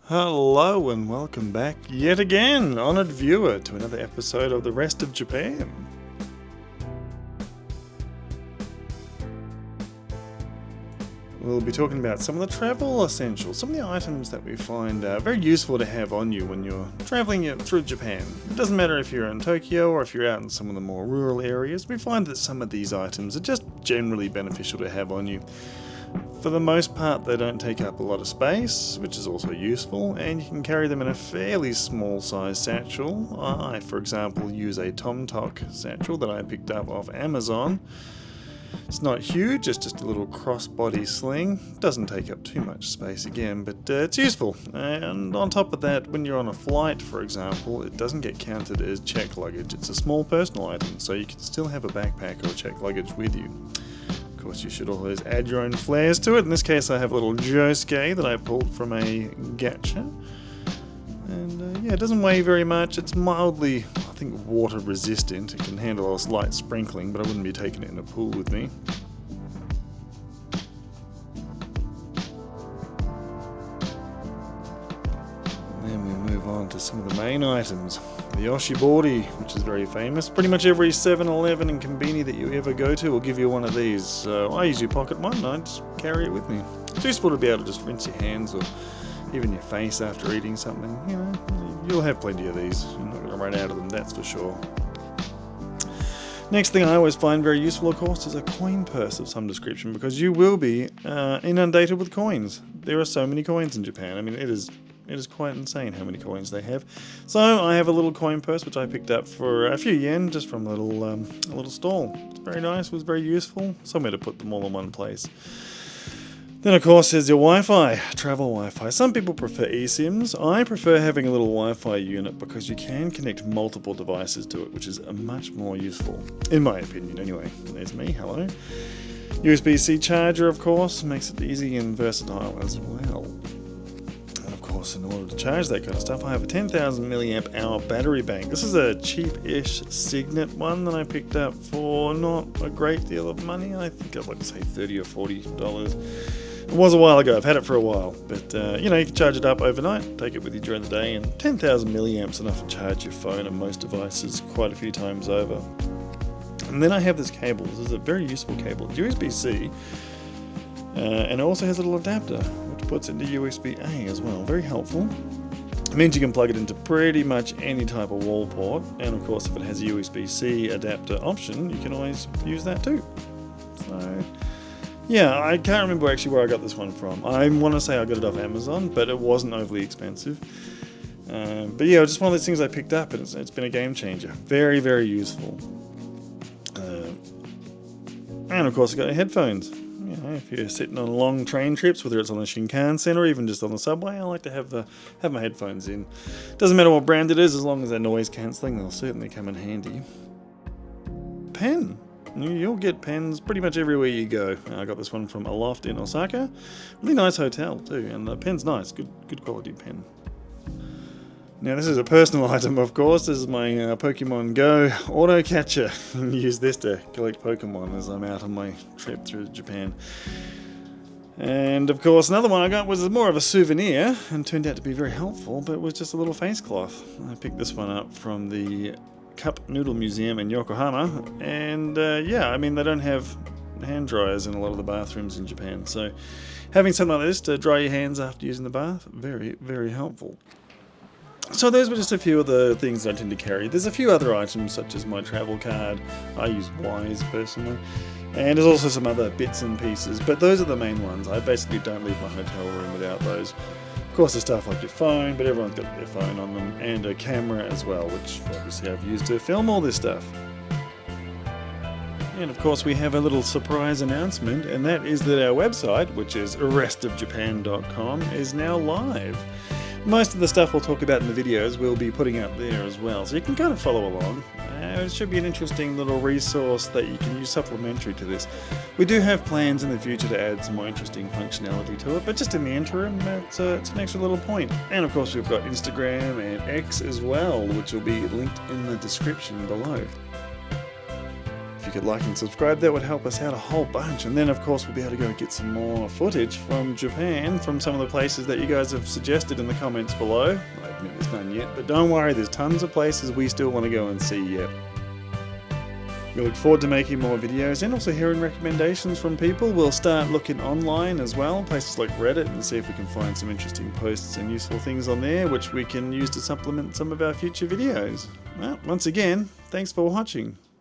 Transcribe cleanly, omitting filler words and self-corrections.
Hello and welcome back yet again, honoured viewer, to another episode of The Rest of Japan. We'll be talking about some of the travel essentials, some of the items that we find very useful to have on you when you're travelling through Japan. It doesn't matter if you're in Tokyo or if you're out in some of the more rural areas, we find that some of these items are just generally beneficial to have on you. For the most part, they don't take up a lot of space, which is also useful, and you can carry them in a fairly small size satchel. I, for example, use a Tomtok satchel that I picked up off Amazon. It's not huge, it's just a little crossbody sling. Doesn't take up too much space again, but it's useful. And on top of that, when you're on a flight, for example, it doesn't get counted as check luggage. It's a small personal item, so you can still have a backpack or check luggage with you. Of course, you should always add your own flares to it. In this case, I have a little josuke that I pulled from a gacha. And it doesn't weigh very much. It's mildly, I think, water resistant. It can handle a slight sprinkling, but I wouldn't be taking it in a pool with me. Then we move on to some of the main items. The oshibori, which is very famous. Pretty much every 7-Eleven and convenience that you ever go to will give you one of these. So I usually pocket one and I just carry it with me. It's useful to be able to just rinse your hands or even your face after eating something. You know, you'll have plenty of these. You're not going to run out of them, that's for sure. Next thing I always find very useful, of course, is a coin purse of some description, because you will be inundated with coins. There are so many coins in Japan. I mean, it is quite insane how many coins they have. So I have a little coin purse which I picked up for a few yen just from a little stall. It's very nice, it was very useful. Somewhere to put them all in one place. Then of course there's your Wi-Fi, travel Wi-Fi. Some people prefer eSIMs. I prefer having a little Wi-Fi unit because you can connect multiple devices to it, which is much more useful, in my opinion anyway. There's me, hello. USB-C charger, of course, makes it easy and versatile as well. In order to charge that kind of stuff, I have a 10,000 milliamp hour battery bank. This is a cheap-ish Signet one that I picked up for not a great deal of money. I think I'd like to say $30 or $40. It was a while ago, I've had it for a while, but you can charge it up overnight, take it with you during the day, and 10,000 milliamps enough to charge your phone and most devices quite a few times over. And then I have this cable. This is a very useful cable, USB-C, and it also has a little adapter which puts into USB-A as well. Very helpful. It means you can plug it into pretty much any type of wall port, and of course if it has a USB-C adapter option, you can always use that too. So yeah, I can't remember actually where I got this one from. I want to say I got it off Amazon, but it wasn't overly expensive. But yeah, just one of those things I picked up, and it's been a game changer. Very, very useful. And of course I got headphones. If you're sitting on long train trips, whether it's on the Shinkansen or even just on the subway, I like to have my headphones in. Doesn't matter what brand it is, as long as they're noise cancelling, they'll certainly come in handy. Pen. You'll get pens pretty much everywhere you go. I got this one from a loft in Osaka. Really nice hotel too, and the pen's nice, good quality pen. Now this is a personal item, of course. This is my Pokemon Go auto catcher. Use this to collect Pokemon as I'm out on my trip through Japan. And of course another one I got was more of a souvenir and turned out to be very helpful, but it was just a little face cloth. I picked this one up from the Cup Noodle Museum in Yokohama, and I mean they don't have hand dryers in a lot of the bathrooms in Japan, so having something like this to dry your hands after using the bath, very, very helpful. So those were just a few of the things I tend to carry. There's a few other items such as my travel card. I use Wise personally. And there's also some other bits and pieces, but those are the main ones. I basically don't leave my hotel room without those. Of course there's stuff like your phone, but everyone's got their phone on them, and a camera as well, which obviously I've used to film all this stuff. And of course we have a little surprise announcement, and that is that our website, which is restofjapan.com, is now live. Most of the stuff we'll talk about in the videos we'll be putting up there as well, so you can kind of follow along. It should be an interesting little resource that you can use supplementary to this. We do have plans in the future to add some more interesting functionality to it, but just in the interim, it's an extra little point. And of course we've got Instagram and X as well, which will be linked in the description below. If you could like and subscribe, that would help us out a whole bunch. And then of course we'll be able to go get some more footage from Japan, from some of the places that you guys have suggested in the comments below. I admit there's none yet, but don't worry, there's tons of places we still want to go and see yet. We look forward to making more videos and also hearing recommendations from people. We'll start looking online as well, places like Reddit, and see if we can find some interesting posts and useful things on there which we can use to supplement some of our future videos. Well, once again, thanks for watching.